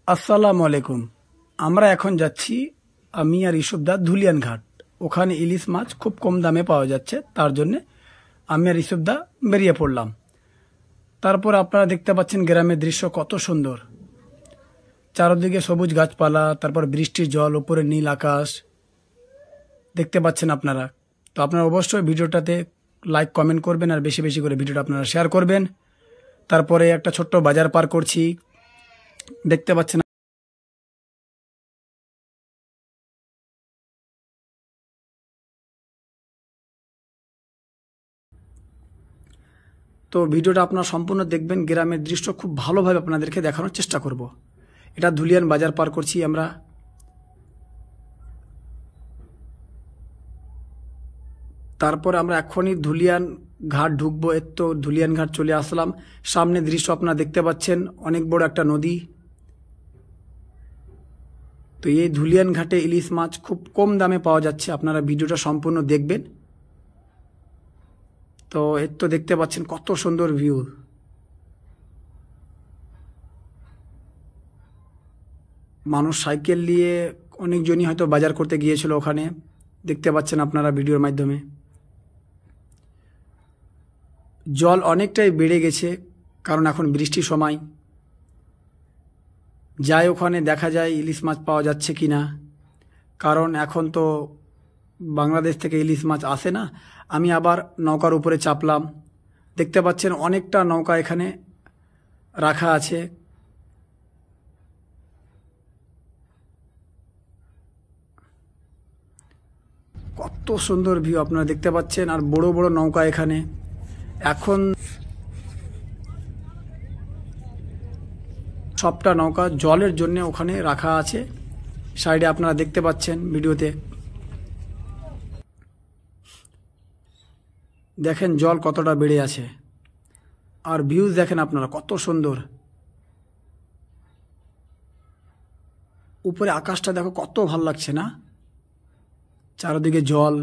আসসালামু আলাইকুম। আমরা এখন যাচ্ছি আমি আর ইসুফদা ধুলিয়ান ঘাট। ওখানে ইলিশ মাছ খুব কম দামে পাওয়া যাচ্ছে, তার জন্য আমি আর ইসুফদা বেরিয়ে পড়লাম। তারপর আপনারা দেখতে পাচ্ছেন গ্রামের দৃশ্য কত সুন্দর, চারদিকে সবুজ গাছপালা, তারপর বৃষ্টির জল, উপরে নীল আকাশ দেখতে পাচ্ছেন আপনারা। তো আপনারা অবশ্যই ভিডিওটাতে লাইক কমেন্ট করবেন আর বেশি বেশি করে ভিডিওটা আপনারা শেয়ার করবেন। তারপরে একটা ছোট্ট বাজার পার করছি, দেখতে পাচ্ছেন। তো ভিডিওটা আপনারা সম্পূর্ণ দেখবেন, গ্রামের দৃশ্য খুব ভালোভাবে আপনাদেরকে দেখানোর চেষ্টা করব। এটা ধুলিয়ান বাজার পার করছি আমরা। তারপর আমরা এখনই ধুলিয়ান ঘাট ঢুকবো। এর তো ধুলিয়ান ঘাট চলে আসলাম। সামনে দৃশ্য আপনারা দেখতে পাচ্ছেন, অনেক বড় একটা নদী। তো এই ধুলিয়ান ঘাটে ইলিশ মাছ খুব কম দামে পাওয়া যাচ্ছে, আপনারা ভিডিওটা সম্পূর্ণ দেখবেন। তো এর তো দেখতে পাচ্ছেন কত সুন্দর ভিউ। মানুষ সাইকেল নিয়ে অনেকজনই হয়তো বাজার করতে গিয়েছিল ওখানে, দেখতে পাচ্ছেন আপনারা ভিডিওর মাধ্যমে। জল অনেকটাই বেড়ে গেছে, কারণ এখন বৃষ্টির সময়। যাই ওখানে দেখা যায় ইলিশ মাছ পাওয়া যাচ্ছে কি না, কারণ এখন তো বাংলাদেশ থেকে ইলিশ মাছ আসে না। আমি আবার নৌকার উপরে চাপলাম। দেখতে পাচ্ছেন অনেকটা নৌকা এখানে রাখা আছে। কত সুন্দর ভিউ আপনারা দেখতে পাচ্ছেন, আর বড় বড় নৌকা এখানে। এখন সবটা নৌকা জলের জন্য ওখানে রাখা আছে। সাইডে আপনারা দেখতে পাচ্ছেন ভিডিওতে, দেখেন জল কতটা বেড়ে আছে, আর ভিউজ দেখেন আপনারা কত সুন্দর। উপরে আকাশটা দেখো কত ভালো লাগছে না, চারদিকে জল।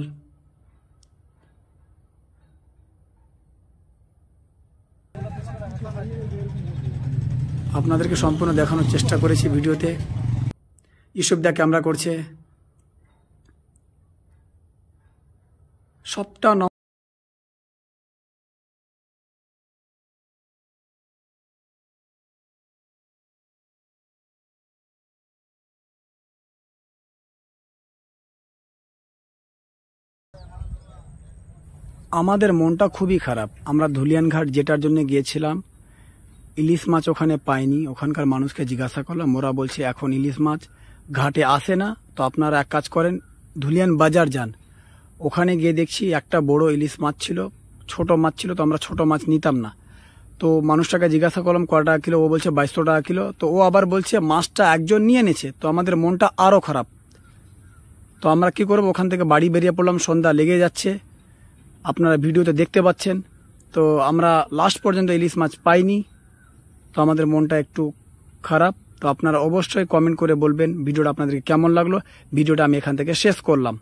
আপনাদেরকে সম্পূর্ণ দেখানোর চেষ্টা করেছি ভিডিওতে। ইসুফদা ক্যামেরা করছে। সবটা আমাদের মনটা খুবই খারাপ। আমরা ধুলিয়ান ঘাট যেটার জন্য গিয়েছিলাম, ইলিশ মাছ ওখানে পাইনি। ওখানকার মানুষকে জিজ্ঞাসা করলাম, ওরা বলছে এখন ইলিশ মাছ ঘাটে আসে না। তো আপনারা এক কাজ করেন, ধুলিয়ান বাজার যান। ওখানে গিয়ে দেখছি একটা বড় ইলিশ মাছ ছিল, ছোট মাছ ছিল। তো আমরা ছোট মাছ নিতাম না। তো মানুষটাকে জিজ্ঞাসা করলাম কত টাকা কিলো, ও বলছে 2200 টাকা কিলো। তো ও আবার বলছে মাছটা একজন নিয়ে এনেছে। তো আমাদের মনটা আরও খারাপ। তো আমরা কি করব, ওখান থেকে বাড়ি বেরিয়ে পড়লাম। সন্ধ্যা লেগে যাচ্ছে, আপনারা ভিডিওতে দেখতে পাচ্ছেন। তো আমরা লাস্ট পর্যন্ত ইলিশ মাছ পাইনি। তো আমাদের মনটা একটু খারাপ। তো আপনারা অবশ্যই কমেন্ট করে বলবেন ভিডিওটা আপনাদেরকে কেমন লাগলো। ভিডিওটা আমি এখান থেকে শেষ করলাম।